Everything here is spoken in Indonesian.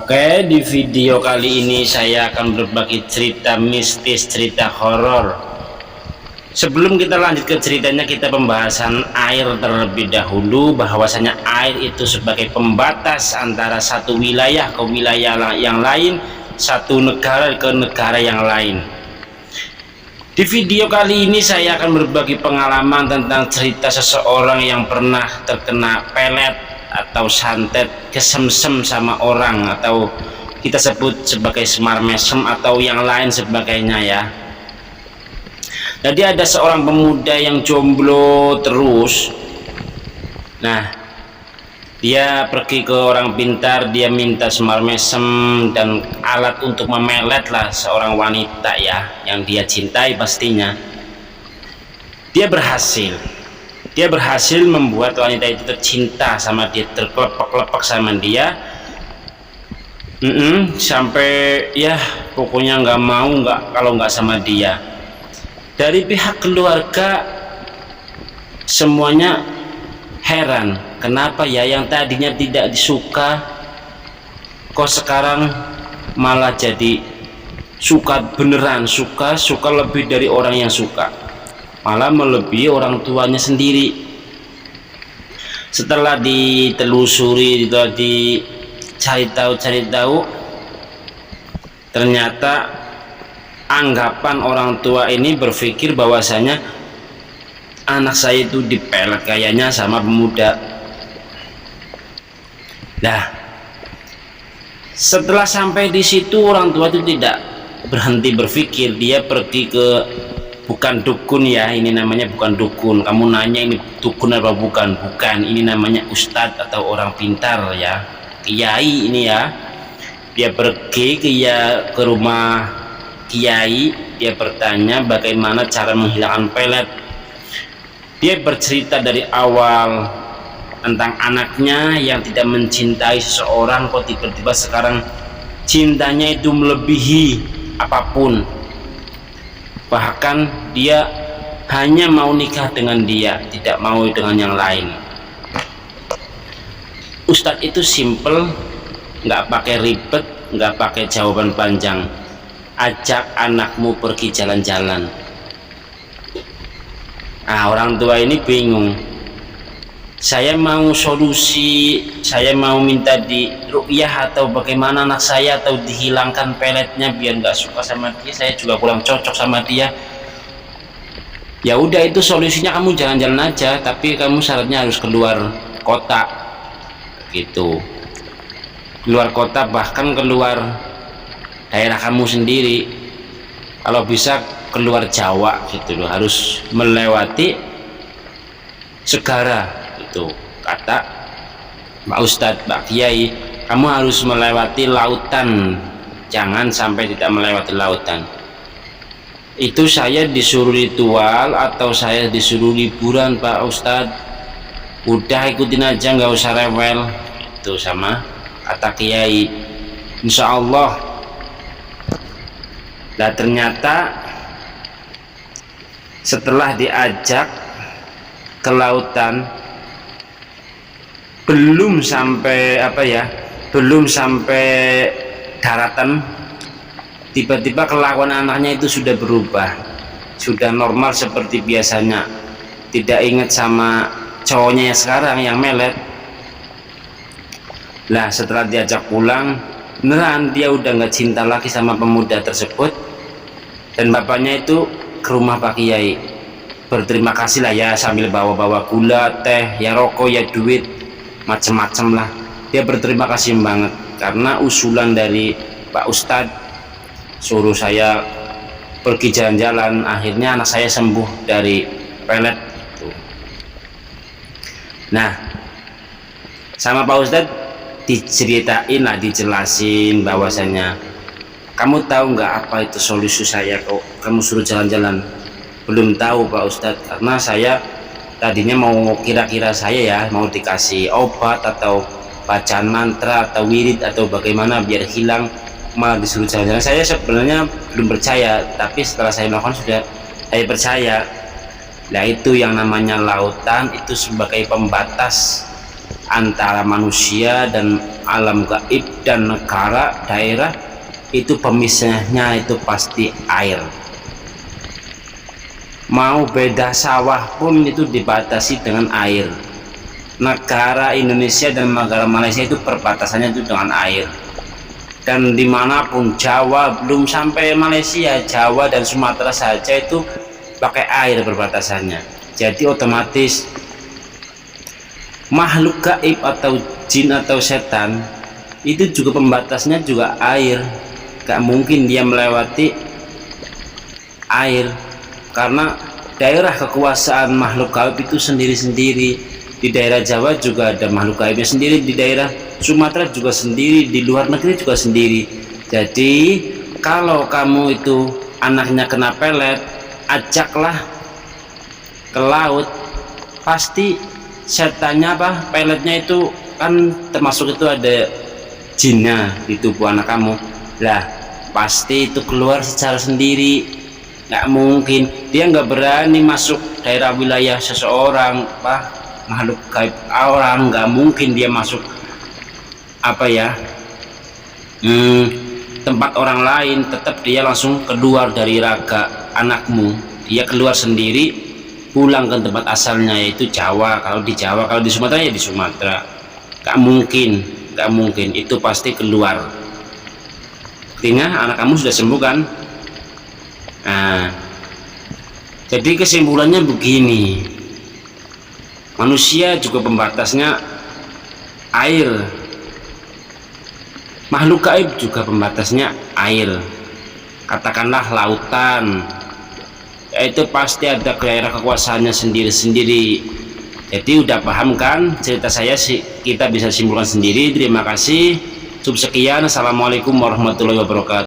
Oke, di video kali ini saya akan berbagi cerita mistis, cerita horor. Sebelum kita lanjut ke ceritanya, kita pembahasan air terlebih dahulu, bahwasanya air itu sebagai pembatas antara satu wilayah ke wilayah yang lain, satu negara ke negara yang lain. Di video kali ini saya akan berbagi pengalaman tentang cerita seseorang yang pernah terkena pelet atau santet, kesemsem sama orang, atau kita sebut sebagai semar mesem atau yang lain sebagainya ya. Jadi ada seorang pemuda yang jomblo terus. Nah, dia pergi ke orang pintar, dia minta semar mesem dan alat untuk memelet lah seorang wanita ya, yang dia cintai pastinya. Dia berhasil membuat wanita itu tercinta sama dia, terkelepek-kelepek sama dia, sampai ya pokoknya nggak mau kalau nggak sama dia. Dari pihak keluarga semuanya heran, kenapa ya yang tadinya tidak disuka kok sekarang malah jadi suka beneran, suka lebih dari orang yang suka, malah melebihi orang tuanya sendiri. Setelah ditelusuri, dicari tahu, ternyata anggapan orang tua ini berpikir bahwasanya anak saya itu dipelet kayaknya sama pemuda. Nah, setelah sampai di situ orang tua itu tidak berhenti berpikir, dia pergi ke, bukan dukun ya, ini namanya bukan dukun. Kamu nanya ini dukun apa bukan? Bukan, ini namanya ustadz atau orang pintar ya, kiai ini ya. Dia pergi ke rumah kiai, dia bertanya bagaimana cara menghilangkan pelet. Dia bercerita dari awal tentang anaknya yang tidak mencintai seseorang, kok tiba-tiba sekarang cintanya itu melebihi apapun. Bahkan dia hanya mau nikah dengan dia, tidak mau dengan yang lain. Ustadz itu simple, nggak pakai ribet, nggak pakai jawaban panjang. Ajak anakmu pergi jalan-jalan. Nah, orang tua ini bingung. Saya mau solusi, saya mau minta di ruqyah atau bagaimana anak saya, atau dihilangkan peletnya biar nggak suka sama dia, saya juga kurang cocok sama dia. Ya udah, itu solusinya, kamu jalan-jalan aja, tapi kamu syaratnya harus keluar kota gitu. Keluar kota, bahkan keluar daerah kamu sendiri, kalau bisa keluar Jawa gitu loh, harus melewati segara itu, kata Pak Ustadz, Pak Kiai, kamu harus melewati lautan, jangan sampai tidak melewati lautan. Itu saya disuruh ritual atau saya disuruh liburan Pak Ustadz? Udah ikutin aja, nggak usah rewel itu, sama kata Kiai, insya Allah. Nah, ternyata setelah diajak ke lautan, belum sampai daratan, tiba-tiba kelakuan anaknya itu sudah berubah, sudah normal seperti biasanya, tidak ingat sama cowoknya yang sekarang yang melet. Lah, setelah diajak pulang, beneran dia udah nggak cinta lagi sama pemuda tersebut. Dan bapaknya itu ke rumah Pak Kiai, berterima kasih lah ya, sambil bawa-bawa gula, teh, ya rokok, ya duit, macem-macem lah. Dia berterima kasih banget karena usulan dari Pak Ustadz suruh saya pergi jalan-jalan, akhirnya anak saya sembuh dari pelet. Nah, sama Pak Ustadz diceritain lah, dijelasin bahwasanya, kamu tahu nggak apa itu solusi saya kok kamu suruh jalan-jalan? Belum tahu Pak Ustadz, karena saya tadinya mau, kira-kira saya ya mau dikasih obat atau bacaan mantra atau wirid atau bagaimana biar hilang, malah disuruh jalan-jalan. Saya sebenarnya belum percaya, tapi setelah saya melakukan sudah saya percaya. Nah, itu yang namanya lautan itu sebagai pembatas antara manusia dan alam gaib dan negara daerah, itu pemisahnya itu pasti air. Mau beda sawah pun itu dibatasi dengan air. Negara Indonesia dan negara Malaysia itu perbatasannya itu dengan air. Dan dimanapun, Jawa belum sampai Malaysia, Jawa dan Sumatera saja itu pakai air perbatasannya. Jadi otomatis makhluk gaib atau jin atau setan itu juga pembatasnya juga air. Gak mungkin dia melewati air, karena daerah kekuasaan makhluk gaib itu sendiri-sendiri. Di daerah Jawa juga ada makhluk gaibnya sendiri, di daerah Sumatera juga sendiri, di luar negeri juga sendiri. Jadi kalau kamu itu anaknya kena pelet, ajaklah ke laut, pasti setannya peletnya itu kan termasuk itu ada jinnya di tubuh anak kamu lah, pasti itu keluar secara sendiri. Nggak mungkin, dia nggak berani masuk daerah wilayah seseorang, makhluk gaib orang, nggak mungkin dia masuk tempat orang lain. Tetap dia langsung keluar dari raga anakmu, dia keluar sendiri, pulang ke tempat asalnya, yaitu Jawa. Kalau di Jawa, kalau di Sumatera ya di Sumatera. Nggak mungkin, itu pasti keluar. Artinya anak kamu sudah sembuh kan? Nah, jadi kesimpulannya begini, manusia juga pembatasnya air, makhluk gaib juga pembatasnya air, katakanlah lautan, itu pasti ada daerah kekuasaannya sendiri-sendiri. Jadi udah paham kan cerita saya sih, kita bisa simpulkan sendiri. Terima kasih. Cukup sekian. Assalamualaikum warahmatullahi wabarakatuh.